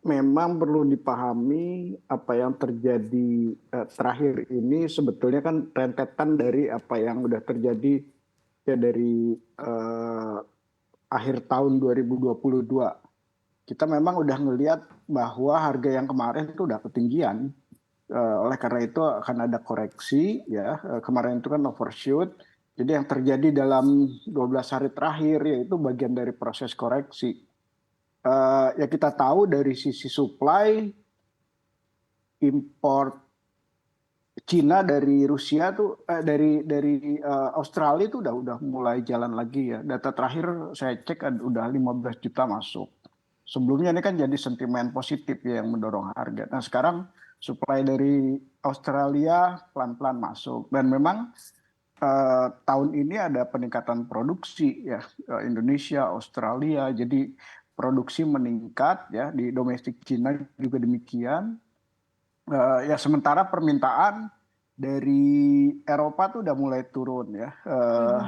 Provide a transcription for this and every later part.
Memang perlu dipahami apa yang terjadi terakhir ini sebetulnya kan rentetan dari apa yang udah terjadi ya dari akhir tahun 2022. Kita memang udah ngelihat bahwa harga yang kemarin itu udah ketinggian. Oleh karena itu akan ada koreksi ya. Kemarin itu kan overshoot. Jadi yang terjadi dalam 12 hari terakhir yaitu bagian dari proses koreksi. Ya kita tahu dari sisi supply import Cina dari Rusia tuh Australia itu udah mulai jalan lagi ya. Data terakhir saya cek udah 15 juta masuk. Sebelumnya ini kan jadi sentimen positif ya yang mendorong harga. Nah sekarang supply dari Australia pelan-pelan masuk dan memang tahun ini ada peningkatan produksi ya, Indonesia, Australia. Jadi produksi meningkat ya di domestik Cina juga demikian. Ya sementara permintaan dari Eropa tuh udah mulai turun ya. Mhm.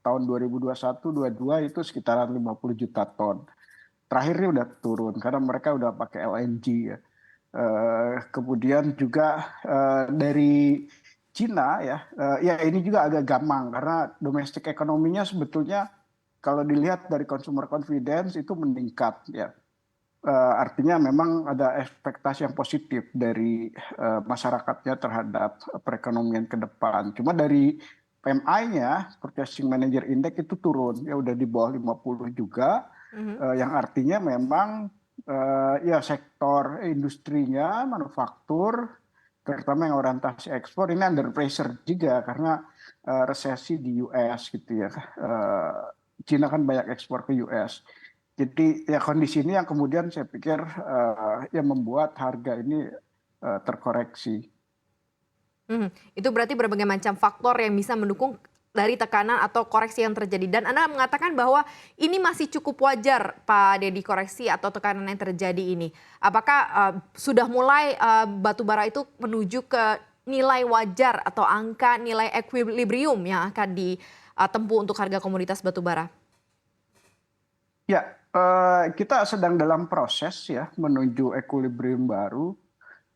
Tahun 2021, 22 itu sekitaran 50 juta ton. Terakhir ini udah turun karena mereka udah pakai LNG ya. Kemudian juga dari Cina ya, ya ini juga agak gampang karena domestik ekonominya sebetulnya kalau dilihat dari consumer confidence itu meningkat ya. Artinya memang ada ekspektasi yang positif dari masyarakatnya terhadap perekonomian ke depan. Cuma dari PMI-nya, Purchasing Manager Index itu turun, ya udah di bawah 50 juga, Mhm. yang artinya memang ya sektor industrinya, manufaktur, terutama yang orientasi ekspor ini under pressure juga karena resesi di US gitu ya. Cina kan banyak ekspor ke US. Jadi ya kondisi ini yang kemudian saya pikir yang membuat harga ini terkoreksi. Mhm. Itu berarti berbagai macam faktor yang bisa mendukung dari tekanan atau koreksi yang terjadi. Dan Anda mengatakan bahwa ini masih cukup wajar, Pak Deddy, koreksi atau tekanan yang terjadi ini. Apakah sudah mulai batu bara itu menuju ke nilai wajar atau angka nilai equilibrium yang akan ditempuh untuk harga komoditas batu bara? Ya, kita sedang dalam proses ya menuju equilibrium baru.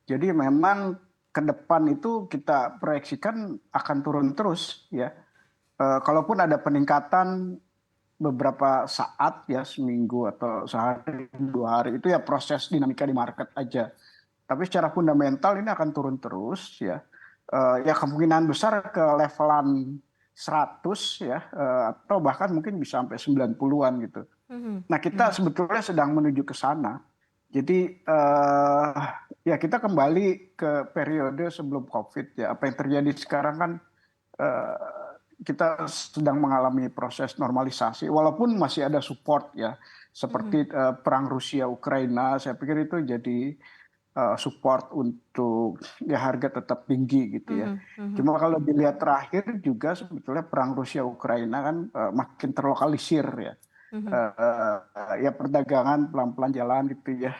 Jadi memang ke depan itu kita proyeksikan akan turun terus ya. Kalaupun ada peningkatan beberapa saat ya seminggu atau sehari 2 hari itu ya proses dinamika di market aja. Tapi secara fundamental ini akan turun terus ya. Ya kemungkinan besar ke levelan 100 ya atau bahkan mungkin bisa sampai 90-an gitu. Mhm. Nah, kita Mhm. sebetulnya sedang menuju ke sana. Jadi ya kita kembali ke periode sebelum COVID ya. Apa yang terjadi sekarang kan eh, kita sedang mengalami proses normalisasi walaupun masih ada support ya Mhm. seperti perang Rusia Ukraina saya pikir itu jadi support untuk ya harga tetap tinggi gitu ya. Mhm. Mhm. Cuma kalau dilihat terakhir juga sebetulnya perang Rusia Ukraina kan makin terlokalisir ya. Mhm. Ya perdagangan pelan-pelan jalan gitu ya.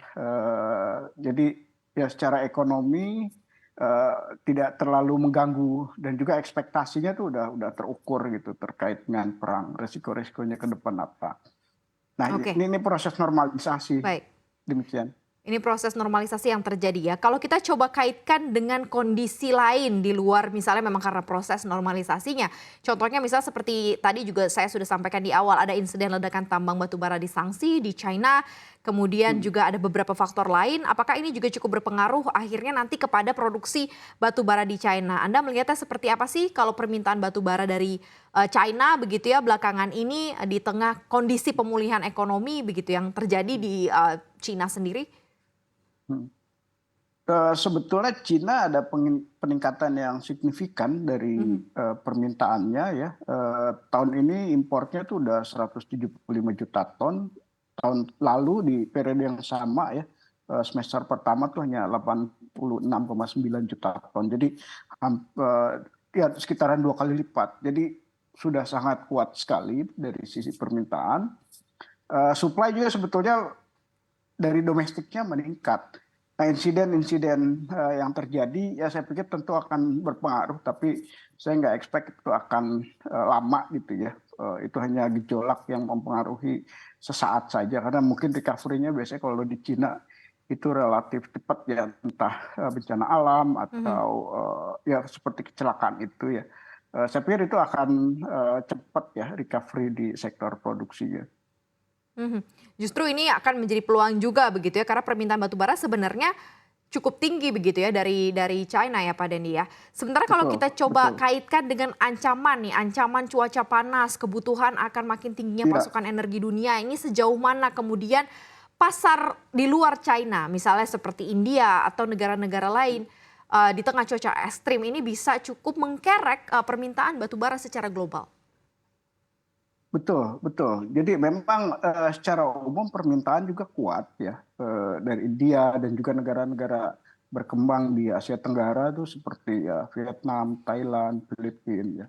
Jadi ya secara ekonomi eh, tidak terlalu mengganggu dan juga ekspektasinya tuh udah terukur gitu terkait dengan perang resiko-resikonya ke depan apa. Nah Oke, ini proses normalisasi baik. demikian. Ini proses normalisasi yang terjadi ya. Kalau kita coba kaitkan dengan kondisi lain di luar misalnya memang karena proses normalisasinya. Contohnya misal seperti tadi juga saya sudah sampaikan di awal ada insiden ledakan tambang batu bara di Shanxi di China. Kemudian Hmm. juga ada beberapa faktor lain. Apakah ini juga cukup berpengaruh akhirnya nanti kepada produksi batu bara di China? Anda melihatnya seperti apa sih kalau permintaan batu bara dari China begitu ya belakangan ini di tengah kondisi pemulihan ekonomi begitu yang terjadi di China sendiri? Hmm. Sebetulnya Cina ada peningkatan yang signifikan dari Mhm. permintaannya ya. Tahun ini importnya tuh udah 175 juta ton. Tahun lalu di periode yang sama ya, semester pertama tuh hanya 86,9 juta ton. Jadi ya sekitaran 2 kali lipat. Jadi sudah sangat kuat sekali dari sisi permintaan. Supply juga sebetulnya dari domestiknya meningkat. Nah, insiden-insiden yang terjadi ya saya pikir tentu akan berpengaruh, tapi saya nggak expect itu akan lama gitu ya. Itu hanya gejolak yang mempengaruhi sesaat saja, karena mungkin recovery-nya biasanya kalau di Cina itu relatif cepat ya, entah bencana alam Mhm. atau ya seperti kecelakaan itu ya. Saya pikir itu akan cepat ya recovery di sektor produksinya. Mhm. Justru ini akan menjadi peluang juga begitu ya, karena permintaan batu bara sebenarnya cukup tinggi begitu ya dari China ya Pak Dendi ya. Sementara kalau Betul, kita coba betul. kaitkan dengan ancaman nih, ancaman cuaca panas, kebutuhan akan makin tingginya Iya, pasokan energi dunia, ini sejauh mana kemudian pasar di luar China, misalnya seperti India atau negara-negara lain, di tengah cuaca ekstrim ini bisa cukup mengkerek permintaan batu bara secara global? betul, betul. Jadi memang secara umum permintaan juga kuat ya dari India dan juga negara-negara berkembang di Asia Tenggara tuh seperti ya Vietnam, Thailand, Filipina ya.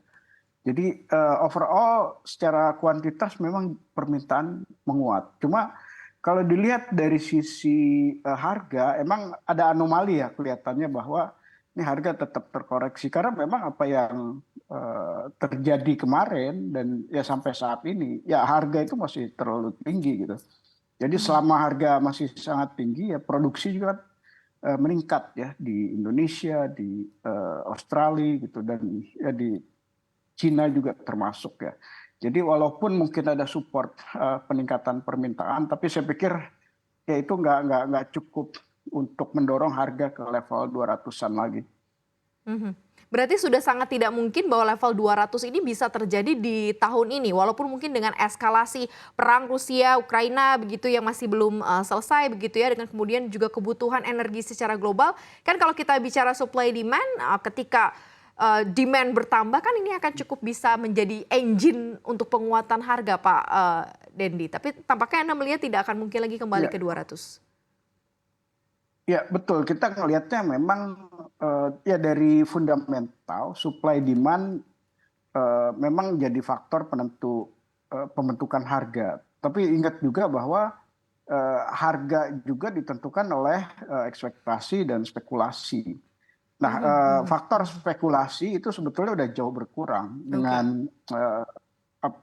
Jadi overall secara kuantitas memang permintaan menguat. Cuma kalau dilihat dari sisi harga, emang ada anomali ya kelihatannya bahwa ini harga tetap terkoreksi karena memang apa yang terjadi kemarin dan ya sampai saat ini ya harga itu masih terlalu tinggi gitu. Jadi Mhm. selama harga masih sangat tinggi ya produksi juga meningkat ya di Indonesia, di Australia gitu dan ya di Cina juga termasuk ya. Jadi walaupun mungkin ada support peningkatan permintaan, tapi saya pikir ya itu nggak cukup untuk mendorong harga ke level 200-an lagi. Mhm. Berarti sudah sangat tidak mungkin bahwa level 200 ini bisa terjadi di tahun ini, walaupun mungkin dengan eskalasi perang Rusia, Ukraina begitu yang masih belum selesai begitu ya, dengan kemudian juga kebutuhan energi secara global. Kan kalau kita bicara supply demand, ketika demand bertambah kan ini akan cukup bisa menjadi engine untuk penguatan harga Pak Dendi. Tapi tampaknya Anda melihat tidak akan mungkin lagi kembali Ya, ke 200. ya betul. Kita ngelihatnya memang ya dari fundamental supply demand memang jadi faktor penentu pembentukan harga. Tapi ingat juga bahwa harga juga ditentukan oleh ekspektasi dan spekulasi. Nah, Mhm, mhm. faktor spekulasi itu sebetulnya udah jauh berkurang Oke. dengan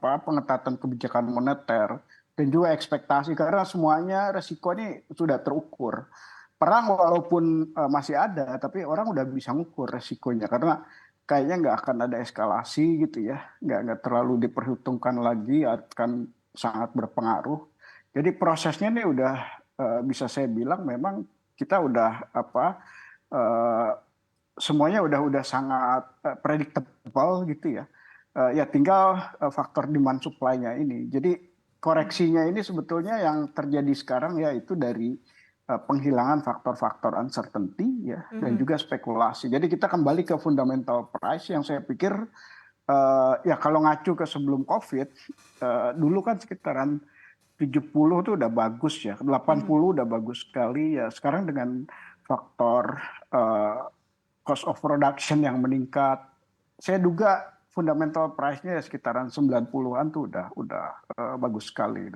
pengetatan kebijakan moneter dan juga ekspektasi karena semuanya resiko ini sudah terukur. Perang walaupun masih ada, tapi orang udah bisa ngukur resikonya karena kayaknya nggak akan ada eskalasi gitu ya, nggak terlalu diperhitungkan lagi akan sangat berpengaruh. Jadi prosesnya ini udah bisa saya bilang memang kita udah eh, semuanya udah sangat predictable gitu ya. Ya tinggal faktor demand supply-nya ini. Jadi Mhm, koreksinya ini sebetulnya yang terjadi sekarang yaitu dari penghilangan faktor-faktor uncertainty ya dan mhm. juga spekulasi. Jadi kita kembali ke fundamental price yang saya pikir ya kalau ngacu ke sebelum COVID dulu kan sekitaran 70 tuh udah bagus ya, Mhm. 80 udah bagus sekali ya. Sekarang dengan faktor eh, cost of production yang meningkat. Saya duga fundamental price-nya ya sekitaran 90-an tuh udah bagus sekali.